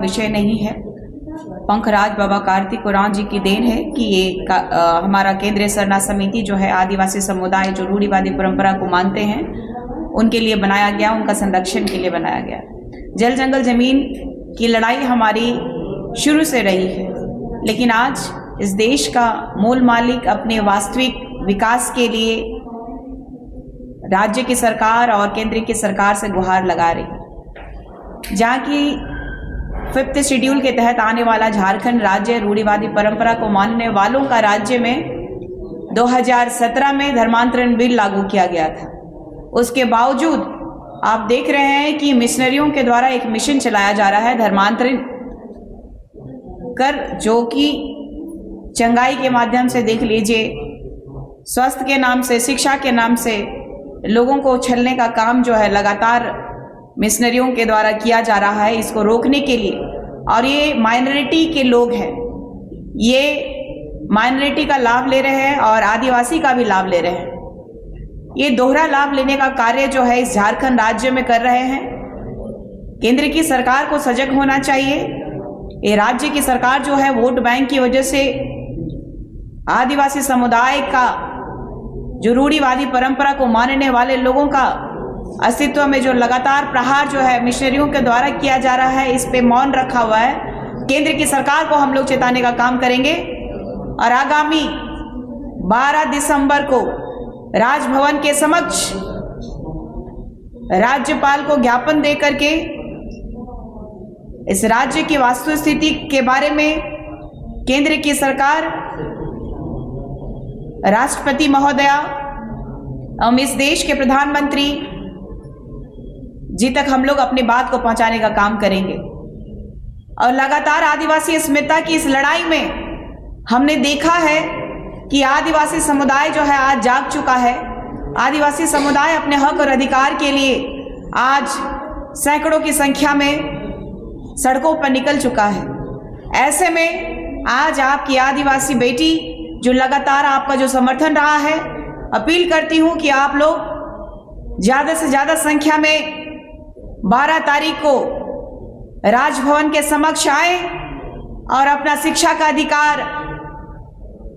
विषय नहीं है। पंखराज बाबा कार्तिक उरांव जी की देन है कि ये हमारा केंद्रीय सरना समिति जो है आदिवासी समुदाय जो रूढ़िवादी परंपरा को मानते हैं उनके लिए बनाया गया, उनका संरक्षण के लिए बनाया गया। जल जंगल जमीन की लड़ाई हमारी शुरू से रही है, लेकिन आज इस देश का मूल मालिक अपने वास्तविक विकास के लिए राज्य की सरकार और केंद्र की सरकार से गुहार लगा रही है। जहाँ की 5th शेड्यूल के तहत आने वाला झारखंड राज्य रूढ़िवादी परंपरा को मानने वालों का राज्य में 2017 में धर्मांतरण बिल लागू किया गया था। उसके बावजूद आप देख रहे हैं कि मिशनरियों के द्वारा एक मिशन चलाया जा रहा है धर्मांतरण कर, जो कि चंगाई के माध्यम से देख लीजिए, स्वास्थ्य के नाम से, शिक्षा के नाम से लोगों को छलने का काम जो है लगातार मिशनरियों के द्वारा किया जा रहा है, इसको रोकने के लिए। और ये माइनॉरिटी के लोग हैं, ये माइनॉरिटी का लाभ ले रहे हैं और आदिवासी का भी लाभ ले रहे हैं। ये दोहरा लाभ लेने का कार्य जो है इस झारखंड राज्य में कर रहे हैं। केंद्र की सरकार को सजग होना चाहिए। ये राज्य की सरकार जो है वोट बैंक की वजह से आदिवासी समुदाय का जो रूढ़िवादी परंपरा को मानने वाले लोगों का अस्तित्व में जो लगातार प्रहार जो है मिशनरियों के द्वारा किया जा रहा है, इस पे मौन रखा हुआ है। केंद्र की सरकार को हम लोग चेताने का काम करेंगे और आगामी 12 दिसंबर को राजभवन के समक्ष राज्यपाल को ज्ञापन दे करके इस राज्य की वास्तुस्थिति के बारे में केंद्र की सरकार, राष्ट्रपति महोदया एवं इस देश के प्रधानमंत्री जी तक हम लोग अपनी बात को पहुंचाने का काम करेंगे। और लगातार आदिवासी अस्मिता की इस लड़ाई में हमने देखा है कि आदिवासी समुदाय जो है आज जाग चुका है। आदिवासी समुदाय अपने हक और अधिकार के लिए आज सैकड़ों की संख्या में सड़कों पर निकल चुका है। ऐसे में आज आपकी आदिवासी बेटी जो लगातार आपका जो समर्थन रहा है, अपील करती हूं कि आप लोग ज्यादा से ज्यादा संख्या में 12 तारीख को राजभवन के समक्ष आए और अपना शिक्षा का अधिकार,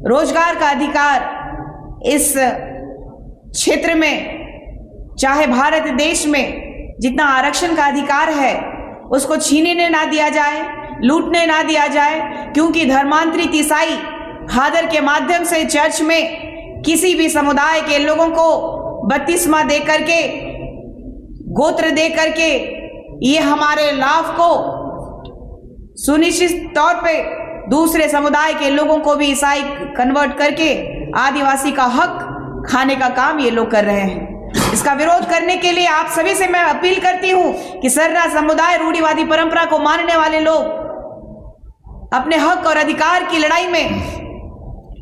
रोजगार का अधिकार इस क्षेत्र में, चाहे भारत देश में जितना आरक्षण का अधिकार है उसको छीनने ना दिया जाए, लूटने ना दिया जाए। क्योंकि धर्मांतरित ईसाई हादर के माध्यम से चर्च में किसी भी समुदाय के लोगों को बपतिस्मा दे करके, गोत्र दे करके ये हमारे लाभ को सुनिश्चित तौर पे दूसरे समुदाय के लोगों को भी ईसाई कन्वर्ट करके आदिवासी का हक खाने का काम ये लोग कर रहे हैं। इसका विरोध करने के लिए आप सभी से मैं अपील करती हूं कि सरना समुदाय, रूढ़िवादी परंपरा को मानने वाले लोग अपने हक और अधिकार की लड़ाई में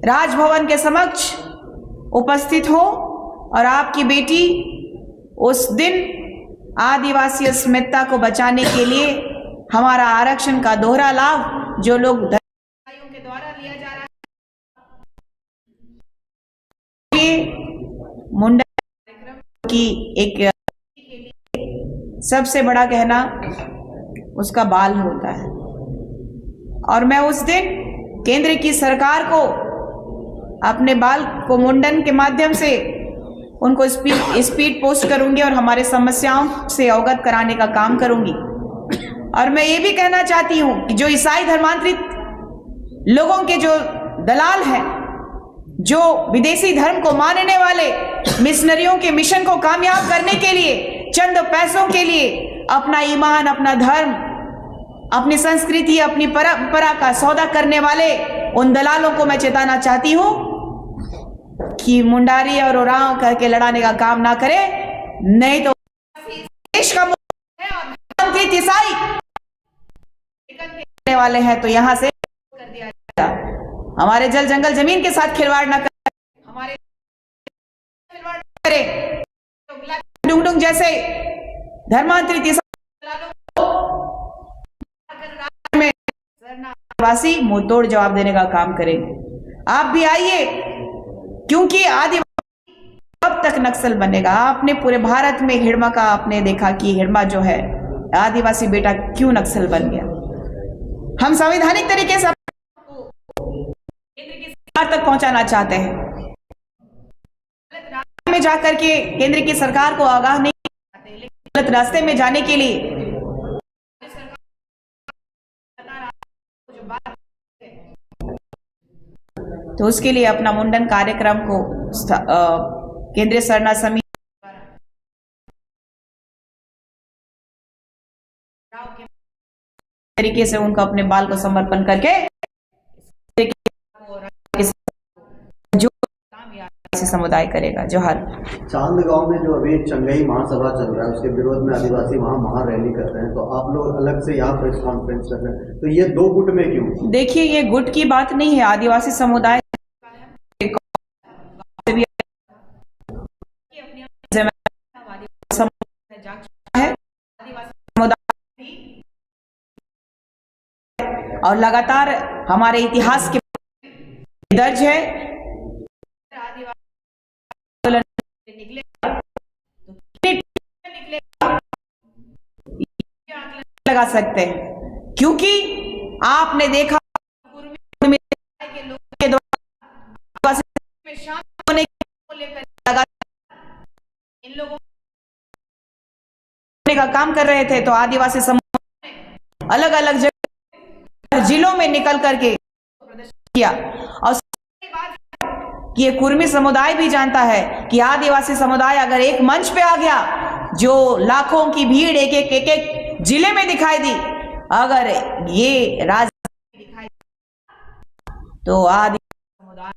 राजभवन के समक्ष उपस्थित हो और आपकी बेटी उस दिन आदिवासी अस्मिता को बचाने के लिए हमारा आरक्षण का दोहरा लाभ जो लोग के द्वारा लिया जा रहा है, मुंडा की एक सबसे बड़ा कहना उसका बाल होता है। और मैं उस दिन केंद्र की सरकार को अपने बाल को मुंडन के माध्यम से उनको स्पीड पोस्ट करूंगी और हमारे समस्याओं से अवगत कराने का काम करूंगी। और मैं ये भी कहना चाहती हूं कि जो ईसाई धर्मांतरित लोगों के जो दलाल हैं, जो विदेशी धर्म को मानने वाले मिशनरियों के मिशन को कामयाब करने के लिए चंद पैसों के लिए अपना ईमान, अपना धर्म, अपनी संस्कृति, अपनी परंपरा का सौदा करने वाले उन दलालों को मैं चेताना चाहती हूं कि मुंडारी और उरांव करके लड़ाने का काम ना करे, नहीं तो देश का है और ईसाई करने वाले हैं तो यहां से कर दिया जाएगा। हमारे जल जंगल जमीन के साथ खिलवाड़ ना करें, हमारे खिलवाड़ ना करें। तो डुंगडुंग जैसे धर्मांतरित में आदिवासी मुंह तोड़ जवाब देने का काम करेंगे। आप भी आइए, क्योंकि आदिवासी कब तक नक्सल बनेगा। आपने पूरे भारत में हिड़मा का आपने देखा कि हिड़मा जो है आदिवासी बेटा क्यों नक्सल बन गया। हम संवैधानिक तरीके से केंद्र की सरकार तक पहुंचाना चाहते हैं। गलत रास्ते में जाकर के केंद्र की सरकार को आगाह नहीं करते, लेकिन गलत रास्ते में जाने के लिए तो उसके लिए अपना मुंडन कार्यक्रम को केंद्रीय सरना समिति तरीके से उनका अपने बाल को समर्पण करके जो आदिवासी समुदाय करेगा। जोहार। चांद गांव में जो अभी चंगई महासभा चल रहा है उसके विरोध में आदिवासी वहां महारैली कर रहे हैं, तो आप लोग अलग से यहाँ प्रेस कॉन्फ्रेंस कर रहे हैं, तो ये दो गुट में क्यों? देखिए, ये गुट की बात नहीं है। आदिवासी समुदाय और लगातार हमारे इतिहास के दर्ज है। लगा सकते हैं क्योंकि आपने देखा के लोगों के द्वारा में शामिल होने को लेकर इन लोगों का काम कर रहे थे, तो आदिवासी समुदाय ने अलग अलग जगह जिलों में निकल करके प्रदर्शन किया। और कि ये कुर्मी समुदाय भी जानता है कि आदिवासी समुदाय अगर एक मंच पे आ गया, जो लाखों की भीड़ एक जिले में दिखाई दी, अगर ये राजधानी दिखाई दी तो आदिवासी समुदाय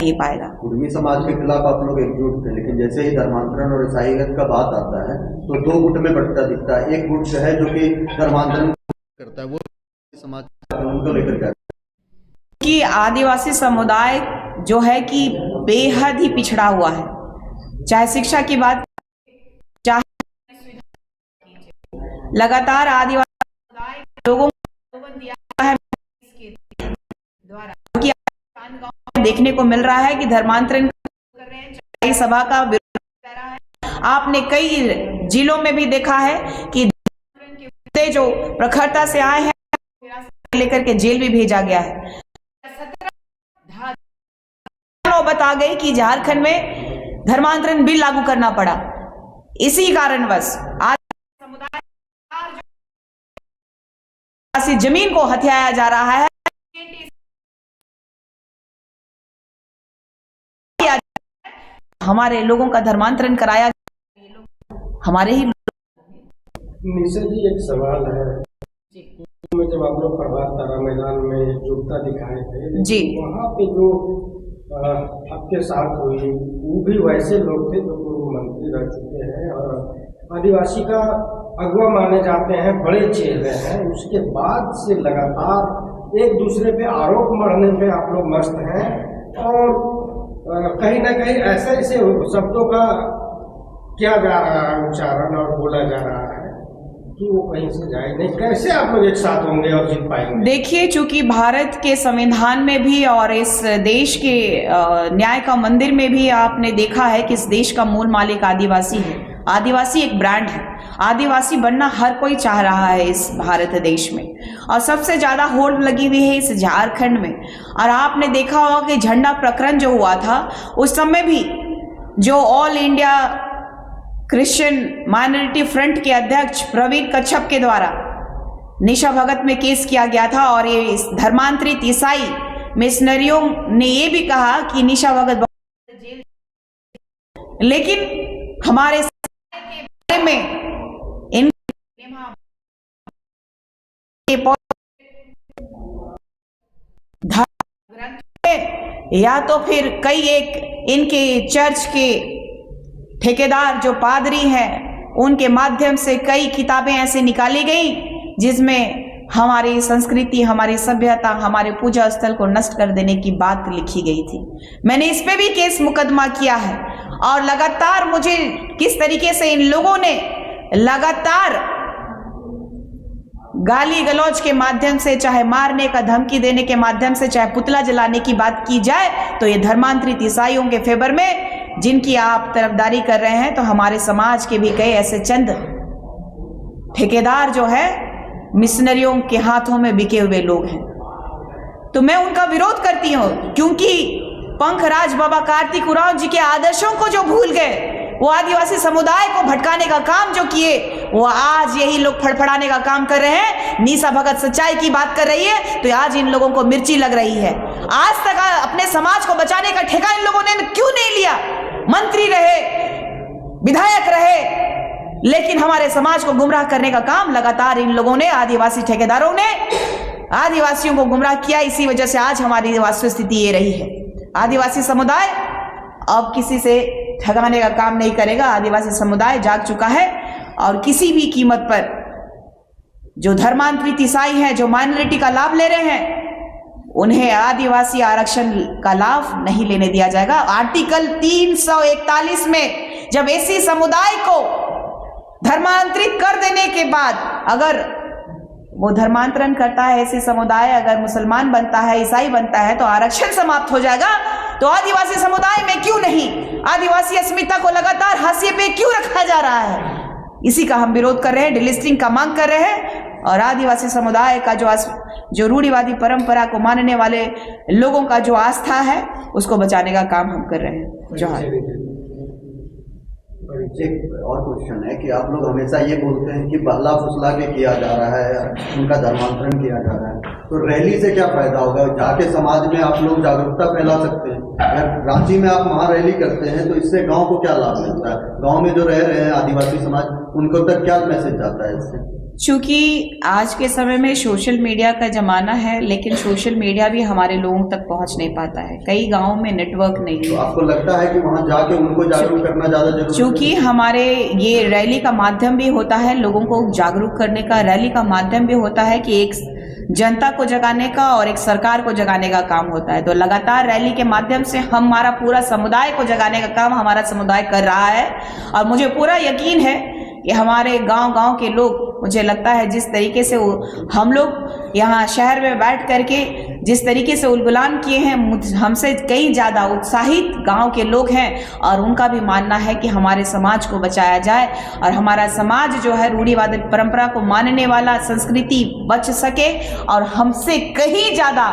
नहीं पाएगा। कुर्मी समाज के खिलाफ आप लोग एकजुट थे, लेकिन जैसे ही धर्मांतरण और ईसाईयत का बात आता है तो दो गुट में बंटता दिखता है। एक गुट है जो कि धर्मांतरण करता है, वो समाज उनको लेकर क्या कि आदिवासी समुदाय जो है कि बेहद ही पिछड़ा हुआ है, चाहे शिक्षा की बात, चाहे लगातार आदिवासी समुदाय लोगों को दिया है द्वारा कि गांव में देखने को मिल रहा है कि धर्मांतरण कर रहे हैं, चौपाई सभा का विरोध कर रहा है। आपने कई जिलों में भी देखा है कि धर्मांतरण के जो प्रखरता से आए हैं लेकर के जेल भी भेजा गया है। 17 नौबत आ गई कि झारखंड में धर्मांतरण बिल लागू करना पड़ा। इसी कारणवश आज समुदाय जमीन को हथियाया जा रहा है। हमारे लोगों का धर्मांतरण कराया, हमारे ही। निशा जी, एक सवाल है में जब आप लोग प्रभात तारा मैदान में एकजुटता दिखाए थे जी, वहाँ पे जो आपके साथ हुई वो भी वैसे लोग थे जो पूर्व मंत्री रह चुके हैं और आदिवासी का अगुवा माने जाते हैं, बड़े चेहरे हैं। उसके बाद से लगातार एक दूसरे पे आरोप मढ़ने पे आप लोग मस्त हैं और कहीं ना कहीं ऐसे शब्दों का किया जा रहा है उच्चारण और बोला जा रहा है कि वो कहीं से जाए नहीं। कैसे आप लोग एक साथ होंगे और जीत पाएंगे? देखिए, चूंकि भारत के संविधान में भी और इस देश के न्याय का मंदिर में भी आपने देखा है कि इस देश का मूल मालिक आदिवासी है। आदिवासी एक ब्रांड है। आदिवासी बनना हर कोई चाह रहा है इस भारत देश में, और सबसे ज्यादा होड़ लगी हुई है इस झारखंड में। और आपने देखा होगा कि झंडा प्रकरण जो हुआ था उस समय भी जो all India Christian minority front के अध्यक्ष प्रवीण कच्छप के द्वारा निशा भगत में केस किया गया था, और ये धर्मांतरित ईसाई मिशनरियों ने ये भी कहा कि निशा भगत जेल, लेकिन हमारे के बारे में इन या तो फिर कई एक इनके चर्च के ठेकेदार जो पादरी हैं उनके माध्यम से कई किताबें ऐसे निकाली गई जिसमें हमारी संस्कृति, हमारी सभ्यता, हमारे पूजा स्थल को नष्ट कर देने की बात लिखी गई थी। मैंने इस पे भी केस मुकदमा किया है, और लगातार मुझे किस तरीके से इन लोगों ने लगातार गाली गलौज के माध्यम से, चाहे मारने का धमकी देने के माध्यम से, चाहे पुतला जलाने की बात की जाए, तो ये धर्मांतरित ईसाइयों के फेवर में जिनकी आप तरफदारी कर रहे हैं, तो हमारे समाज के भी कई ऐसे चंद ठेकेदार जो है मिशनरियों के हाथों में बिके हुए लोग हैं। तो मैं उनका विरोध करती हूँ, क्योंकि पंखराज बाबा कार्तिक उरांव जी के आदर्शों को जो भूल गए, वो आदिवासी समुदाय को भटकाने का काम जो किए, वो आज यही लोग फड़फड़ाने का काम कर रहे हैं। निशा भगत सच्चाई की बात कर रही है तो आज इन लोगों को मिर्ची लग रही है। आज तक अपने समाज को बचाने का ठेका इन लोगों ने क्यों नहीं लिया? मंत्री रहे, विधायक रहे, लेकिन हमारे समाज को गुमराह करने का काम लगातार इन लोगों ने, आदिवासी ठेकेदारों ने आदिवासियों को गुमराह किया। इसी वजह से आज हमारी वास्तविक स्थिति ये रही है। आदिवासी समुदाय अब किसी से ठगाने का काम नहीं करेगा। आदिवासी समुदाय जाग चुका है और किसी भी कीमत पर जो धर्मांतरित ईसाई हैं, जो माइनॉरिटी का लाभ ले रहे हैं, उन्हें आदिवासी आरक्षण का लाभ नहीं लेने दिया जाएगा। आर्टिकल 341 में जब एसी समुदाय को धर्मांतरित कर देने के बाद, अगर वो धर्मांतरण करता है ऐसे समुदाय, अगर मुसलमान बनता है, ईसाई बनता है, तो आरक्षण समाप्त हो जाएगा। तो आदिवासी समुदाय में क्यों नहीं? आदिवासी अस्मिता को लगातार हाशिए पे क्यों रखा जा रहा है? इसी का हम विरोध कर रहे हैं, डिलिस्टिंग का मांग कर रहे हैं। और आदिवासी समुदाय का जो रूढ़िवादी परंपरा को मानने वाले लोगों का जो आस्था है, उसको बचाने का काम हम कर रहे हैं। जोहार। एक और क्वेश्चन है कि आप लोग हमेशा ये बोलते हैं कि बहला फुसला के किया जा रहा है, उनका धर्मांतरण किया जा रहा है, तो रैली से क्या फायदा होगा? जाके समाज में आप लोग जागरूकता फैला सकते हैं। अगर रांची में आप महारैली करते हैं तो इससे गांव को क्या लाभ मिलता है? गांव में जो रह रहे हैं आदिवासी समाज, उनको तक क्या मैसेज जाता है इससे? चूंकि आज के समय में सोशल मीडिया का जमाना है, लेकिन सोशल मीडिया भी हमारे लोगों तक पहुंच नहीं पाता है। कई गांवों में नेटवर्क नहीं है। तो आपको लगता है कि वहां जाके उनको जागरूक करना ज्यादा जरूरी है? चूंकि हमारे ये रैली का माध्यम भी होता है लोगों को जागरूक करने का, रैली का माध्यम भी होता है कि एक जनता को जगाने का और एक सरकार को जगाने का काम होता है। तो लगातार रैली के माध्यम से हमारा पूरा समुदाय को जगाने का काम हमारा समुदाय कर रहा है। और मुझे पूरा यकीन है कि हमारे गांव-गांव के लोग, मुझे लगता है जिस तरीके से हम लोग यहाँ शहर में बैठ करके जिस तरीके से उलगुलान किए हैं, हमसे कई ज़्यादा उत्साहित गांव के लोग हैं। और उनका भी मानना है कि हमारे समाज को बचाया जाए और हमारा समाज जो है रूढ़िवादी परंपरा को मानने वाला संस्कृति बच सके। और हमसे कहीं ज़्यादा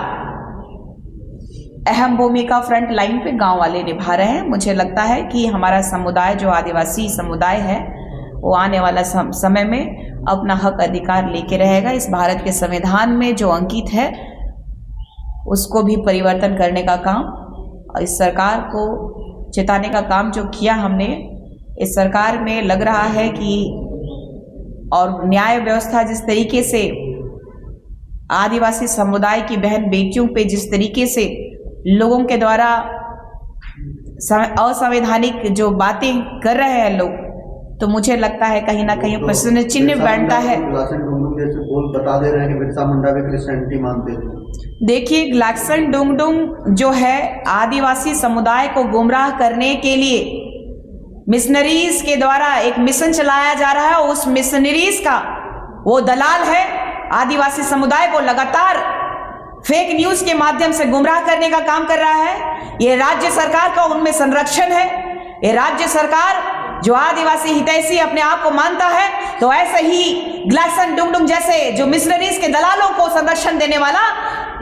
अहम भूमिका फ्रंट लाइन पे गांव वाले निभा रहे हैं। मुझे लगता है कि हमारा समुदाय जो आदिवासी समुदाय है, वो आने वाला समय में अपना हक अधिकार लेके रहेगा। इस भारत के संविधान में जो अंकित है, उसको भी परिवर्तन करने का काम और इस सरकार को चेताने का काम जो किया हमने, इस सरकार में लग रहा है कि और न्याय व्यवस्था जिस तरीके से आदिवासी समुदाय की बहन बेटियों पे जिस तरीके से लोगों के द्वारा असंवैधानिक जो बातें कर रहे हैं लोग, तो मुझे लगता है कहीं ना कहीं प्रश्न चिन्ह बनता है। बता दे रहे हैं कि बिरसा मुंडा भी क्रिश्चियनिटी मानते थे। देखिए, ग्लाक्सन डुंगडुंग जो है आदिवासी समुदाय को गुमराह करने के लिए मिशनरीज के द्वारा एक मिशन चलाया जा रहा है। उस मिशनरीज का वो दलाल है। आदिवासी समुदाय को लगातार फेक न्यूज के माध्यम से गुमराह करने का काम कर रहा है। ये राज्य सरकार का उनमें संरक्षण है। ये राज्य सरकार जो आदिवासी हितैषी अपने आप को मानता है, तो ऐसे ही ग्लाक्सन डुंगडुंग जैसे जो मिशनरीज के दलालों को संरक्षण देने वाला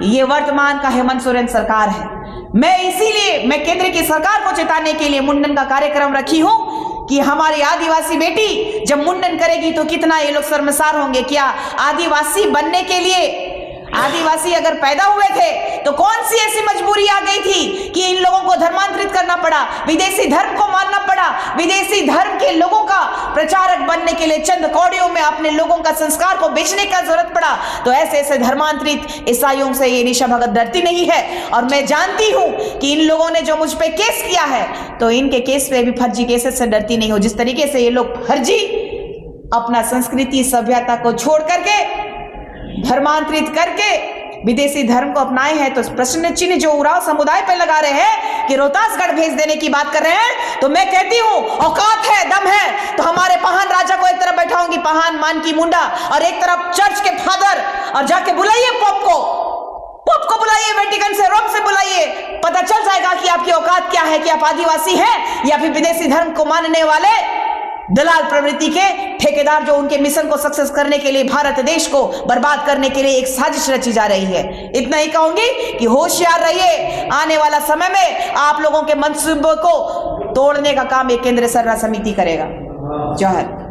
ये वर्तमान का हेमंत सोरेन सरकार है। मैं केंद्र की सरकार को चेताने के लिए मुंडन का कार्यक्रम रखी हूं कि हमारी आदिवासी बेटी जब मुंडन करेगी तो कितना ये लोग शर्मसार होंगे। क्या आदिवासी बनने के लिए, आदिवासी अगर पैदा हुए थे तो कौन सी ऐसी मजबूरी आ गई थी कि इन लोगों को धर्मांतरित करना पड़ा, विदेशी धर्म को मानना पड़ा, विदेशी धर्म के लोगों का प्रचारक बनने के लिए चंद कौड़ियों में अपने लोगों का संस्कार को बेचने का जरूरत पड़ा। तो ऐसे ऐसे धर्मांतरित ईसाइयों से ये निशा भगत डरती नहीं है। और मैं जानती हूं कि इन लोगों ने जो मुझ पे केस किया है, तो इनके केस पे भी फर्जी केसेस से डरती नहीं हो। जिस तरीके से ये लोग फर्जी अपना संस्कृति सभ्यता को छोड़ करके धर्मांतरित करके विदेशी धर्म को अपनाए हैं, तो प्रश्न चिन्ह जो उरांव समुदाय पे लगा रहे हैं कि रोहतासगढ़ भेज देने की बात कर रहे हैं, तो मैं कहती हूं औकात है, दम है तो हमारे पहान राजा को एक तरफ बैठाऊंगी, पहान मान की मुंडा, और एक तरफ चर्च के फादर, और जाके बुलाइए पोप को बुलाइए, वेटिकन से, रोम से बुलाइए। पता चल जाएगा कि आपकी औकात क्या है, कि आप आदिवासी हैं या फिर विदेशी धर्म को मानने वाले दलाल प्रवृत्ति के ठेकेदार जो उनके मिशन को सक्सेस करने के लिए भारत देश को बर्बाद करने के लिए एक साजिश रची जा रही है। इतना ही कहूंगी कि होशियार रहिए, आने वाला समय में आप लोगों के मंसूबों को तोड़ने का काम एक केंद्रीय सरकार समिति करेगा। जौहर।